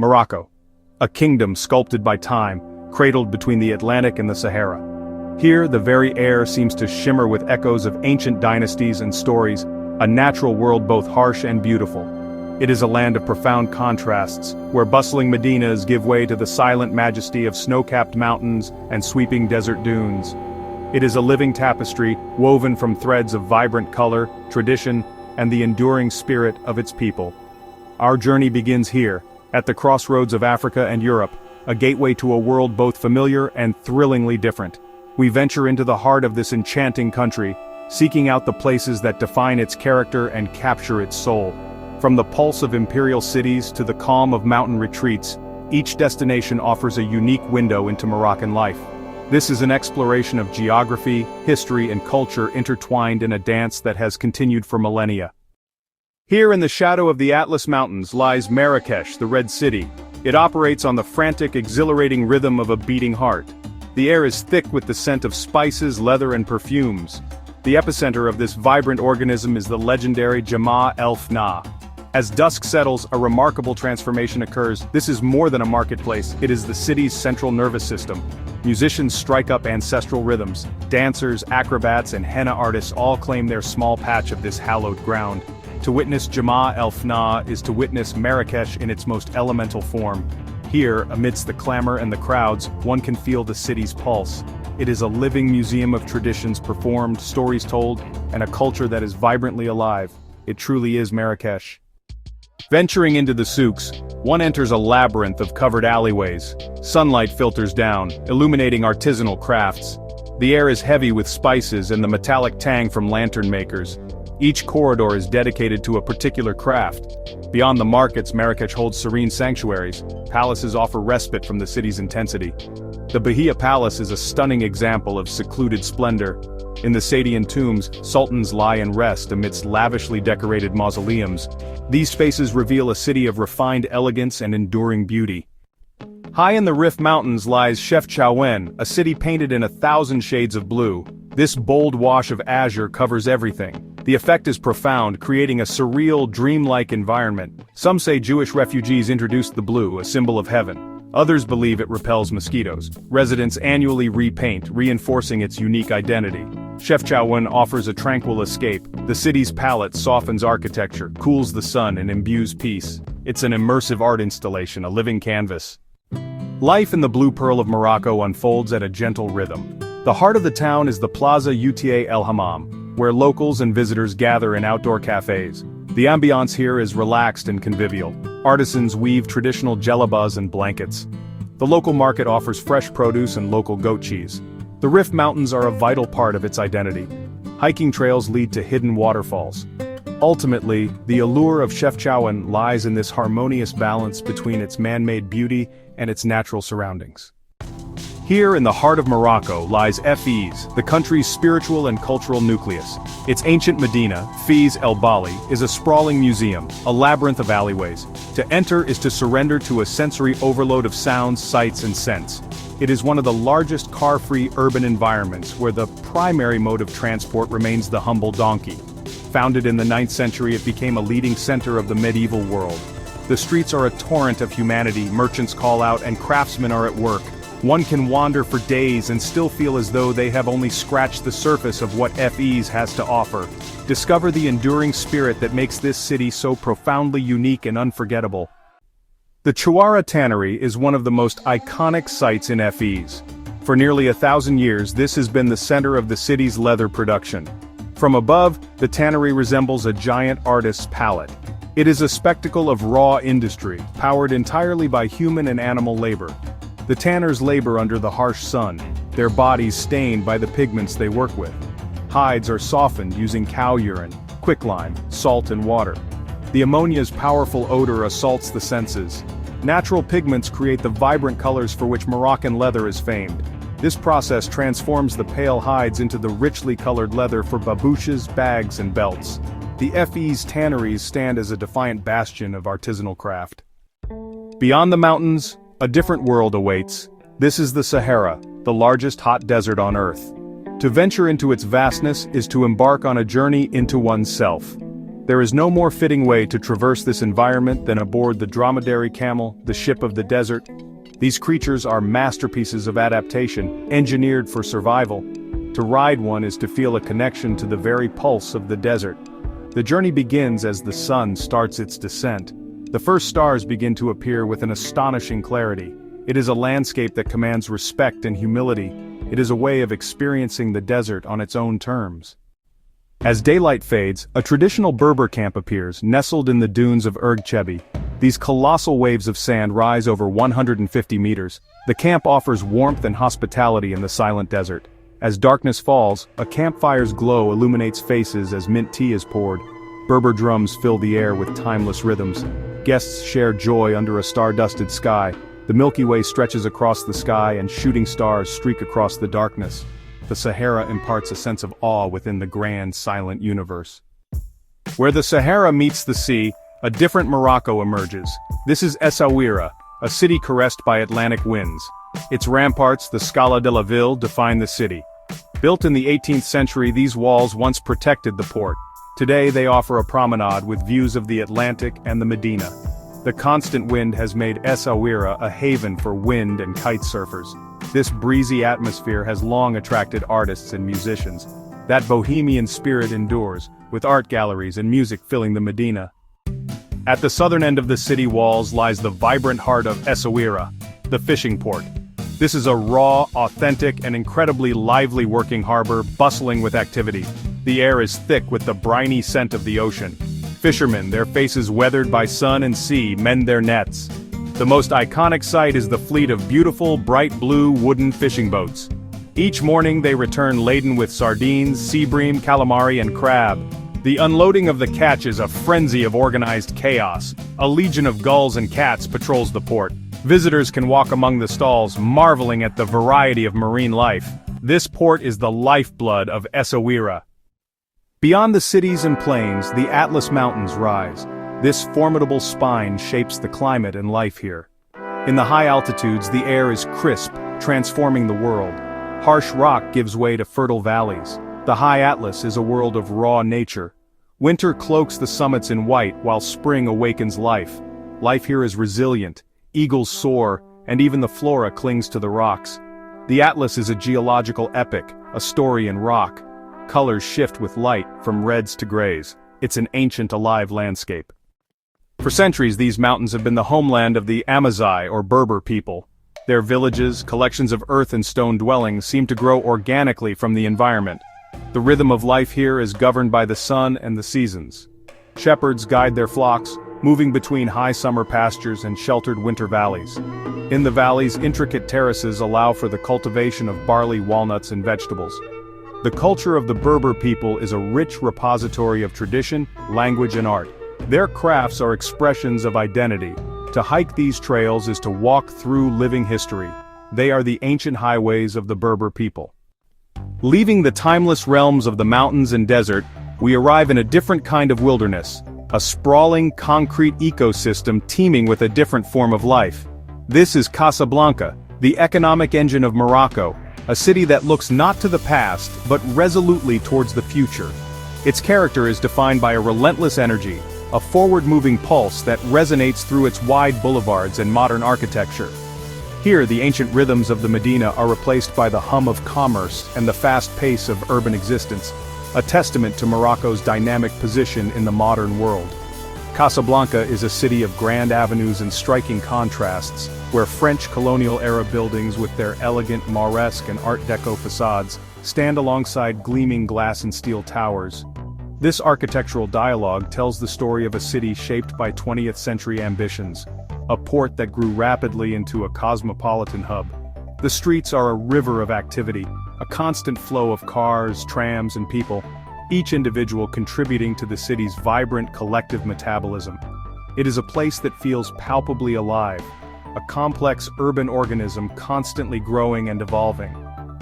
Morocco. A kingdom sculpted by time, cradled between the Atlantic and the Sahara. Here, the very air seems to shimmer with echoes of ancient dynasties and stories, a natural world both harsh and beautiful. It is a land of profound contrasts, where bustling medinas give way to the silent majesty of snow-capped mountains and sweeping desert dunes. It is a living tapestry, woven from threads of vibrant color, tradition, and the enduring spirit of its people. Our journey begins here, at the crossroads of Africa and Europe, a gateway to a world both familiar and thrillingly different. We venture into the heart of this enchanting country, seeking out the places that define its character and capture its soul. From the pulse of imperial cities to the calm of mountain retreats, each destination offers a unique window into Moroccan life. This is an exploration of geography, history, and culture intertwined in a dance that has continued for millennia. Here in the shadow of the Atlas Mountains lies Marrakech, the Red City. It operates on the frantic, exhilarating rhythm of a beating heart. The air is thick with the scent of spices, leather, and perfumes. The epicenter of this vibrant organism is the legendary Jemaa El Fna. As dusk settles, a remarkable transformation occurs. This is more than a marketplace, it is the city's central nervous system. Musicians strike up ancestral rhythms. Dancers, acrobats, and henna artists all claim their small patch of this hallowed ground. To witness Jemaa El Fna is to witness Marrakech in its most elemental form. Here, amidst the clamor and the crowds, one can feel the city's pulse. It is a living museum of traditions performed, stories told, and a culture that is vibrantly alive. It truly is Marrakech. Venturing into the souks, one enters a labyrinth of covered alleyways. Sunlight filters down, illuminating artisanal crafts. The air is heavy with spices and the metallic tang from lantern makers. Each corridor is dedicated to a particular craft. Beyond the markets, Marrakech holds serene sanctuaries. Palaces offer respite from the city's intensity. The Bahia Palace is a stunning example of secluded splendor. In the Sadian tombs, sultans lie and rest amidst lavishly decorated mausoleums. These spaces reveal a city of refined elegance and enduring beauty. High in the Rif Mountains lies Chefchaouen, a city painted in 1,000 shades of blue. This bold wash of azure covers everything. The effect is profound, creating a surreal, dreamlike environment. Some say Jewish refugees introduced the blue, a symbol of heaven. Others believe it repels mosquitoes. Residents annually repaint, reinforcing its unique identity. Chefchaouen offers a tranquil escape. The city's palette softens architecture, cools the sun, and imbues peace. It's an immersive art installation, a living canvas. Life in the Blue Pearl of Morocco unfolds at a gentle rhythm. The heart of the town is the Plaza Uta El Hammam, where locals and visitors gather in outdoor cafes. The ambiance here is relaxed and convivial. Artisans weave traditional djellabas and blankets. The local market offers fresh produce and local goat cheese. The Rif Mountains are a vital part of its identity. Hiking trails lead to hidden waterfalls. Ultimately, the allure of Chefchaouen lies in this harmonious balance between its man-made beauty and its natural surroundings. Here in the heart of Morocco lies Fez, the country's spiritual and cultural nucleus. Its ancient Medina, Fez El Bali, is a sprawling museum, a labyrinth of alleyways. To enter is to surrender to a sensory overload of sounds, sights, and scents. It is one of the largest car-free urban environments where the primary mode of transport remains the humble donkey. Founded in the 9th century, it became a leading center of the medieval world. The streets are a torrent of humanity, merchants call out, and craftsmen are at work. One can wander for days and still feel as though they have only scratched the surface of what Fez has to offer. Discover the enduring spirit that makes this city so profoundly unique and unforgettable. The Chouara Tannery is one of the most iconic sites in Fez. For nearly 1,000 years, this has been the center of the city's leather production. From above, the tannery resembles a giant artist's palette. It is a spectacle of raw industry, powered entirely by human and animal labor. The tanners labor under the harsh sun, their bodies stained by the pigments they work with. Hides are softened using cow urine, quicklime, salt and water. The ammonia's powerful odor assaults the senses. Natural pigments create the vibrant colors for which Moroccan leather is famed. This process transforms the pale hides into the richly colored leather for babouches, bags, and belts. The Fez tanneries stand as a defiant bastion of artisanal craft. Beyond the mountains, a different world awaits. This is the Sahara, the largest hot desert on Earth. To venture into its vastness is to embark on a journey into oneself. There is no more fitting way to traverse this environment than aboard the dromedary camel, the ship of the desert. These creatures are masterpieces of adaptation, engineered for survival. To ride one is to feel a connection to the very pulse of the desert. The journey begins as the sun starts its descent. The first stars begin to appear with an astonishing clarity. It is a landscape that commands respect and humility. It is a way of experiencing the desert on its own terms. As daylight fades, a traditional Berber camp appears, nestled in the dunes of Ergchebi. These colossal waves of sand rise over 150 meters. The camp offers warmth and hospitality in the silent desert. As darkness falls, a campfire's glow illuminates faces as mint tea is poured. Berber drums fill the air with timeless rhythms. Guests share joy under a star-dusted sky. The Milky Way stretches across the sky and shooting stars streak across the darkness. The Sahara imparts a sense of awe within the grand, silent universe. Where the Sahara meets the sea, a different Morocco emerges. This is Essaouira, a city caressed by Atlantic winds. Its ramparts, the Scala de la Ville, define the city. Built in the 18th century, these walls once protected the port. Today they offer a promenade with views of the Atlantic and the Medina. The constant wind has made Essaouira a haven for wind and kite surfers. This breezy atmosphere has long attracted artists and musicians. That bohemian spirit endures, with art galleries and music filling the Medina. At the southern end of the city walls lies the vibrant heart of Essaouira, the fishing port. This is a raw, authentic, and incredibly lively working harbor, bustling with activity. The air is thick with the briny scent of the ocean. Fishermen, their faces weathered by sun and sea, mend their nets. The most iconic sight is the fleet of beautiful, bright blue wooden fishing boats. Each morning they return laden with sardines, sea bream, calamari, and crab. The unloading of the catch is a frenzy of organized chaos. A legion of gulls and cats patrols the port. Visitors can walk among the stalls, marveling at the variety of marine life. This port is the lifeblood of Essaouira. Beyond the cities and plains, the Atlas Mountains rise. This formidable spine shapes the climate and life here. In the high altitudes, the air is crisp, transforming the world. Harsh rock gives way to fertile valleys. The high Atlas is a world of raw nature. Winter cloaks the summits in white while spring awakens life. Life here is resilient. Eagles soar, and even the flora clings to the rocks. The Atlas is a geological epic, a story in rock. Colors shift with light, from reds to grays. It's an ancient, alive landscape. For centuries, these mountains have been the homeland of the Amazigh, or Berber people. Their villages, collections of earth and stone dwellings, seem to grow organically from the environment. The rhythm of life here is governed by the sun and the seasons. Shepherds guide their flocks, moving between high summer pastures and sheltered winter valleys. In the valleys, intricate terraces allow for the cultivation of barley, walnuts, and vegetables. The culture of the Berber people is a rich repository of tradition, language, and art. Their crafts are expressions of identity. To hike these trails is to walk through living history. They are the ancient highways of the Berber people. Leaving the timeless realms of the mountains and desert, we arrive in a different kind of wilderness. A sprawling, concrete ecosystem teeming with a different form of life. This is Casablanca, the economic engine of Morocco, a city that looks not to the past, but resolutely towards the future. Its character is defined by a relentless energy, a forward-moving pulse that resonates through its wide boulevards and modern architecture. Here, the ancient rhythms of the Medina are replaced by the hum of commerce and the fast pace of urban existence, a testament to Morocco's dynamic position in the modern world. Casablanca is a city of grand avenues and striking contrasts, where French colonial-era buildings with their elegant Mauresque and Art Deco facades stand alongside gleaming glass and steel towers. This architectural dialogue tells the story of a city shaped by 20th-century ambitions, a port that grew rapidly into a cosmopolitan hub. The streets are a river of activity, a constant flow of cars, trams, and people, each individual contributing to the city's vibrant collective metabolism. It is a place that feels palpably alive, a complex urban organism constantly growing and evolving.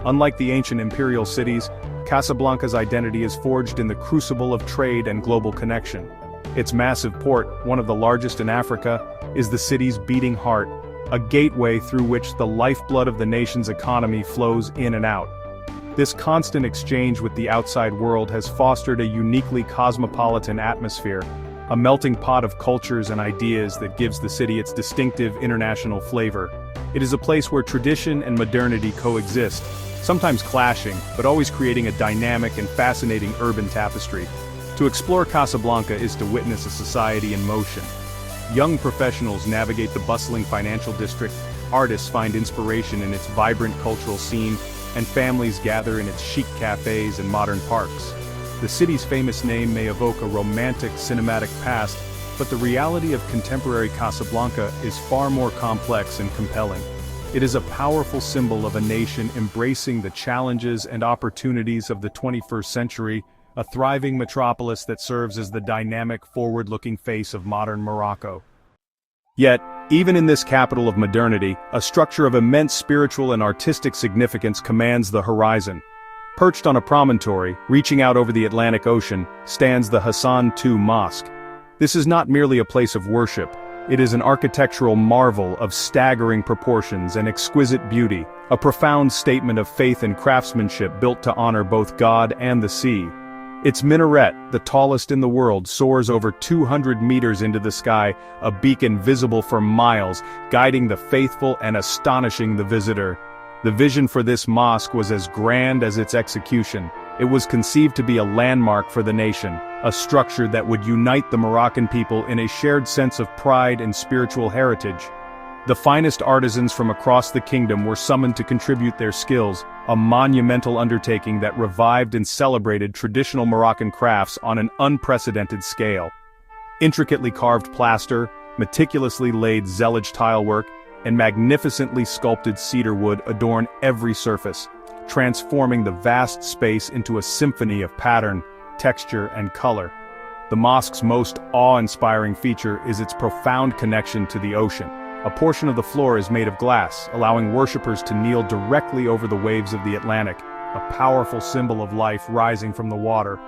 Unlike the ancient imperial cities, Casablanca's identity is forged in the crucible of trade and global connection. Its massive port, one of the largest in Africa, is the city's beating heart, a gateway through which the lifeblood of the nation's economy flows in and out. This constant exchange with the outside world has fostered a uniquely cosmopolitan atmosphere, a melting pot of cultures and ideas that gives the city its distinctive international flavor. It is a place where tradition and modernity coexist, sometimes clashing, but always creating a dynamic and fascinating urban tapestry. To explore Casablanca is to witness a society in motion. Young professionals navigate the bustling financial district, artists find inspiration in its vibrant cultural scene, and families gather in its chic cafes and modern parks. The city's famous name may evoke a romantic cinematic past, but the reality of contemporary Casablanca is far more complex and compelling. It is a powerful symbol of a nation embracing the challenges and opportunities of the 21st century, a thriving metropolis that serves as the dynamic, forward-looking face of modern Morocco. Yet, even in this capital of modernity, a structure of immense spiritual and artistic significance commands the horizon. Perched on a promontory, reaching out over the Atlantic Ocean, stands the Hassan II Mosque. This is not merely a place of worship, it is an architectural marvel of staggering proportions and exquisite beauty, a profound statement of faith and craftsmanship built to honor both God and the sea. Its minaret, the tallest in the world, soars over 200 meters into the sky, a beacon visible for miles, guiding the faithful and astonishing the visitor. The vision for this mosque was as grand as its execution. It was conceived to be a landmark for the nation, a structure that would unite the Moroccan people in a shared sense of pride and spiritual heritage. The finest artisans from across the kingdom were summoned to contribute their skills, a monumental undertaking that revived and celebrated traditional Moroccan crafts on an unprecedented scale. Intricately carved plaster, meticulously laid zellige tilework, and magnificently sculpted cedar wood adorn every surface, transforming the vast space into a symphony of pattern, texture, and color. The mosque's most awe-inspiring feature is its profound connection to the ocean. A portion of the floor is made of glass, allowing worshippers to kneel directly over the waves of the Atlantic, a powerful symbol of life rising from the water.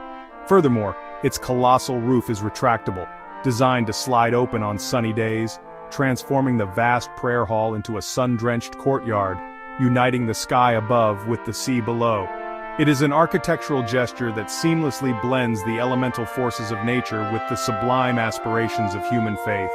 Furthermore, its colossal roof is retractable, designed to slide open on sunny days, transforming the vast prayer hall into a sun-drenched courtyard, uniting the sky above with the sea below. It is an architectural gesture that seamlessly blends the elemental forces of nature with the sublime aspirations of human faith.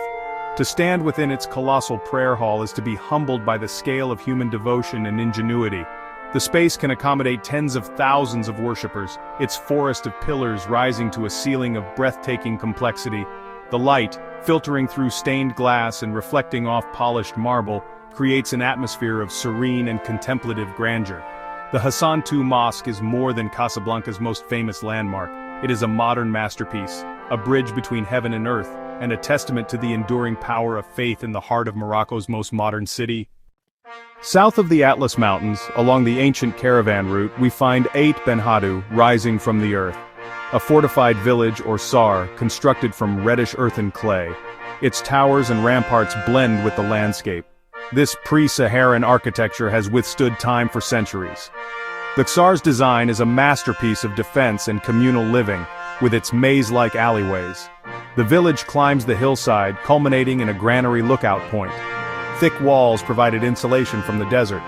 To stand within its colossal prayer hall is to be humbled by the scale of human devotion and ingenuity. The space can accommodate tens of thousands of worshippers, its forest of pillars rising to a ceiling of breathtaking complexity. The light, filtering through stained glass and reflecting off polished marble, creates an atmosphere of serene and contemplative grandeur. The Hassan II Mosque is more than Casablanca's most famous landmark. It is a modern masterpiece, a bridge between heaven and earth, and a testament to the enduring power of faith in the heart of Morocco's most modern city. South of the Atlas Mountains, along the ancient caravan route, we find Ait Ben Haddou rising from the earth, a fortified village or sar constructed from reddish earthen clay. Its towers and ramparts blend with the landscape. This pre-Saharan architecture has withstood time for centuries. The Ksar's design is a masterpiece of defense and communal living, with its maze-like alleyways. The village climbs the hillside, culminating in a granary lookout point. Thick walls provided insulation from the desert.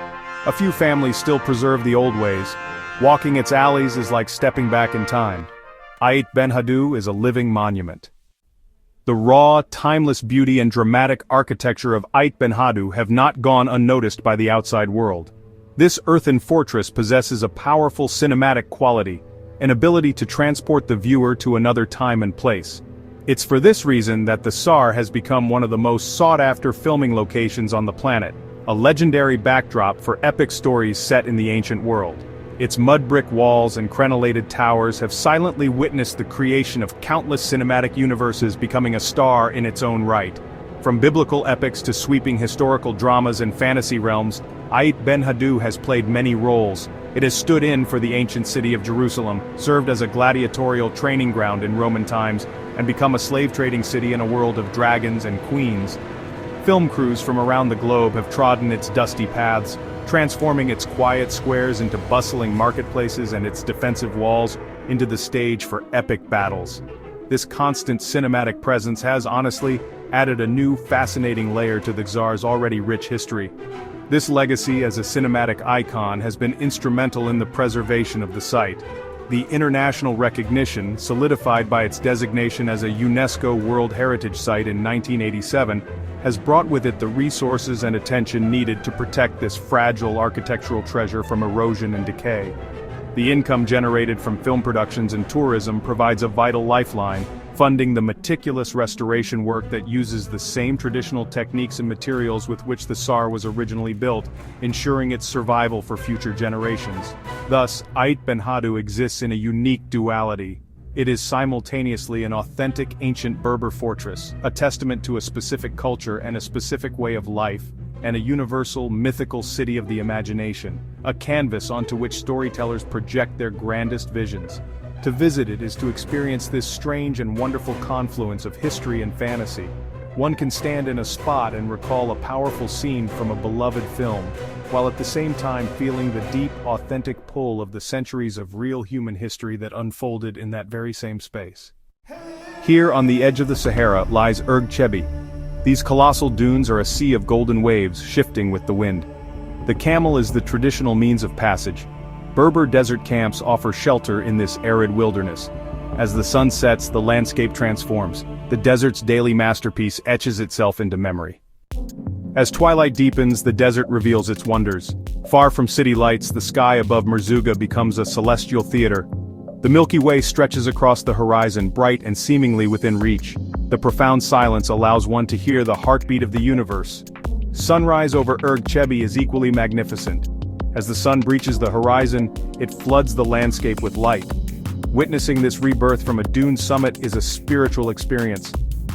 A few families still preserve the old ways. Walking its alleys is like stepping back in time. Ait Ben Haddou is a living monument. The raw, timeless beauty and dramatic architecture of Ait Ben Haddou have not gone unnoticed by the outside world. This earthen fortress possesses a powerful cinematic quality, an ability to transport the viewer to another time and place. It's for this reason that the Sahara has become one of the most sought-after filming locations on the planet, a legendary backdrop for epic stories set in the ancient world. Its mud brick walls and crenellated towers have silently witnessed the creation of countless cinematic universes, becoming a star in its own right. From biblical epics to sweeping historical dramas and fantasy realms, Ait Ben Haddou has played many roles. It has stood in for the ancient city of Jerusalem, served as a gladiatorial training ground in Roman times, and become a slave-trading city in a world of dragons and queens. Film crews from around the globe have trodden its dusty paths, transforming its quiet squares into bustling marketplaces and its defensive walls into the stage for epic battles. This constant cinematic presence has, honestly, added a new, fascinating layer to the Czar's already rich history. This legacy as a cinematic icon has been instrumental in the preservation of the site. The international recognition, solidified by its designation as a UNESCO World Heritage Site in 1987, has brought with it the resources and attention needed to protect this fragile architectural treasure from erosion and decay. The income generated from film productions and tourism provides a vital lifeline, funding the meticulous restoration work that uses the same traditional techniques and materials with which the Sahara was originally built, ensuring its survival for future generations. Thus, Ait Ben Haddou exists in a unique duality. It is simultaneously an authentic ancient Berber fortress, a testament to a specific culture and a specific way of life, and a universal, mythical city of the imagination, a canvas onto which storytellers project their grandest visions. To visit it is to experience this strange and wonderful confluence of history and fantasy. One can stand in a spot and recall a powerful scene from a beloved film, while at the same time feeling the deep, authentic pull of the centuries of real human history that unfolded in that very same space. Here on the edge of the Sahara lies Erg Chebi. These colossal dunes are a sea of golden waves shifting with the wind. The camel is the traditional means of passage. Berber desert camps offer shelter in this arid wilderness. As the sun sets, the landscape transforms. The desert's daily masterpiece etches itself into memory. As twilight deepens, the desert reveals its wonders. Far from city lights, the sky above Merzouga becomes a celestial theater. The Milky Way stretches across the horizon, bright and seemingly within reach. The profound silence allows one to hear the heartbeat of the universe. Sunrise over Erg Chebi is equally magnificent. As the sun breaches the horizon, it floods the landscape with light. Witnessing this rebirth from a dune summit is a spiritual experience.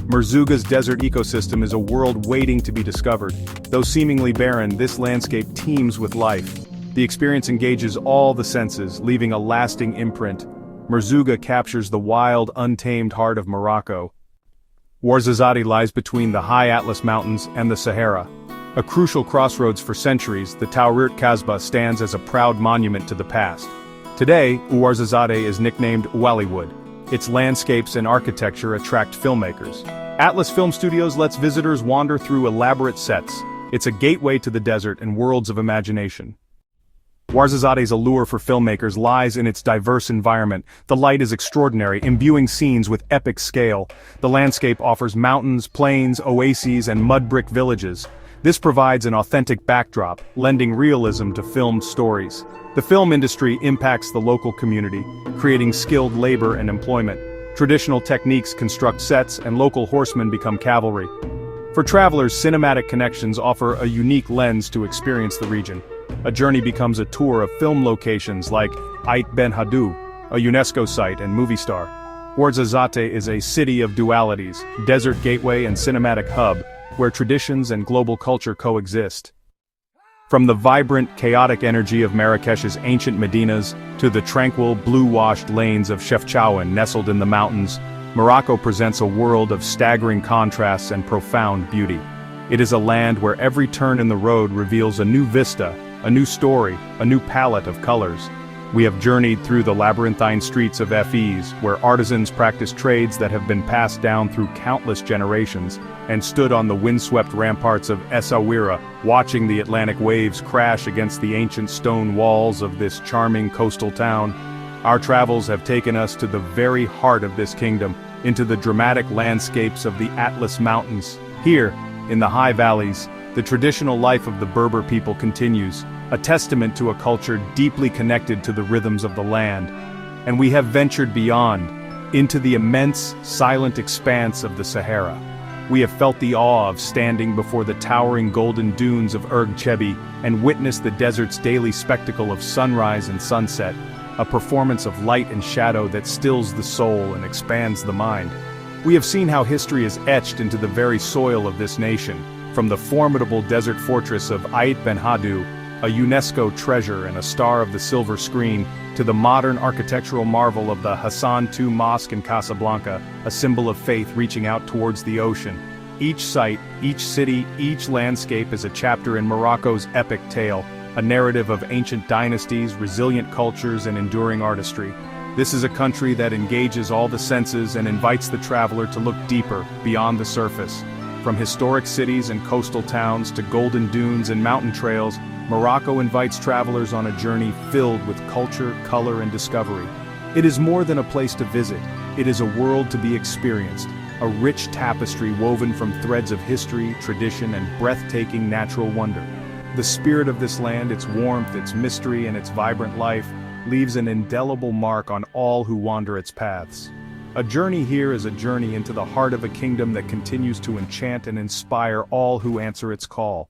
Merzouga's desert ecosystem is a world waiting to be discovered. Though seemingly barren, this landscape teems with life. The experience engages all the senses, leaving a lasting imprint. Merzouga captures the wild, untamed heart of Morocco. Ouarzazate lies between the high Atlas Mountains and the Sahara. A crucial crossroads for centuries, the Taourirt Kasbah stands as a proud monument to the past. Today, Ouarzazate is nicknamed Oualiwood. Its landscapes and architecture attract filmmakers. Atlas Film Studios lets visitors wander through elaborate sets. It's a gateway to the desert and worlds of imagination. Ouarzazate's allure for filmmakers lies in its diverse environment. The light is extraordinary, imbuing scenes with epic scale. The landscape offers mountains, plains, oases, and mud brick villages. This provides an authentic backdrop, lending realism to filmed stories. The film industry impacts the local community, creating skilled labor and employment. Traditional techniques construct sets, and local horsemen become cavalry. For travelers, cinematic connections offer a unique lens to experience the region. A journey becomes a tour of film locations like Ait Ben Haddou, a UNESCO site and movie star. Ouarzazate is a city of dualities, desert gateway and cinematic hub, where traditions and global culture coexist. From the vibrant, chaotic energy of Marrakech's ancient medinas to the tranquil, blue-washed lanes of Chefchaouen nestled in the mountains, Morocco presents a world of staggering contrasts and profound beauty. It is a land where every turn in the road reveals a new vista, a new story, a new palette of colors. We have journeyed through the labyrinthine streets of Fes, where artisans practice trades that have been passed down through countless generations, and stood on the windswept ramparts of Essaouira, watching the Atlantic waves crash against the ancient stone walls of this charming coastal town. Our travels have taken us to the very heart of this kingdom, into the dramatic landscapes of the Atlas Mountains. Here, in the high valleys, the traditional life of the Berber people continues, a testament to a culture deeply connected to the rhythms of the land. And we have ventured beyond, into the immense, silent expanse of the Sahara. We have felt the awe of standing before the towering golden dunes of Erg Chebi and witnessed the desert's daily spectacle of sunrise and sunset, a performance of light and shadow that stills the soul and expands the mind. We have seen how history is etched into the very soil of this nation, from the formidable desert fortress of Ait Ben Haddou, a UNESCO treasure and a star of the silver screen, to the modern architectural marvel of the Hassan II Mosque in Casablanca, a symbol of faith reaching out towards the ocean. Each site, each city, each landscape is a chapter in Morocco's epic tale, a narrative of ancient dynasties, resilient cultures, and enduring artistry. This is a country that engages all the senses and invites the traveler to look deeper, beyond the surface. From historic cities and coastal towns to golden dunes and mountain trails, Morocco invites travelers on a journey filled with culture, color, and discovery. It is more than a place to visit, it is a world to be experienced, a rich tapestry woven from threads of history, tradition, and breathtaking natural wonder. The spirit of this land, its warmth, its mystery, and its vibrant life, leaves an indelible mark on all who wander its paths. A journey here is a journey into the heart of a kingdom that continues to enchant and inspire all who answer its call.